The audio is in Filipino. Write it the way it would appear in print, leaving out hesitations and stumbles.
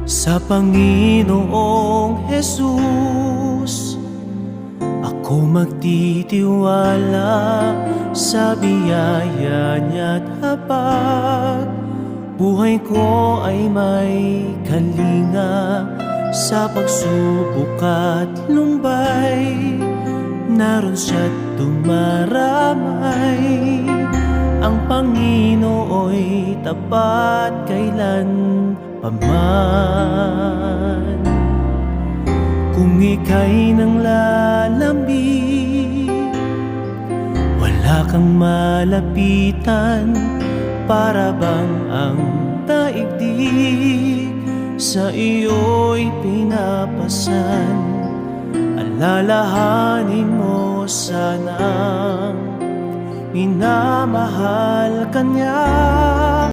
Sa Panginoong Jesus ako magtitiwala, sa biyaya niya't habag buhay ko ay may kalinga. Sa pagsubok at lumbay, naroon siya't dumaramay. Ang Panginoo'y tapat kailan paman. Kung ika'y nang lalambing, wala kang malapitan, para bang ang daigdig sa iyo'y pinapasan. Alalahanin mo sanang minamahal ka niya.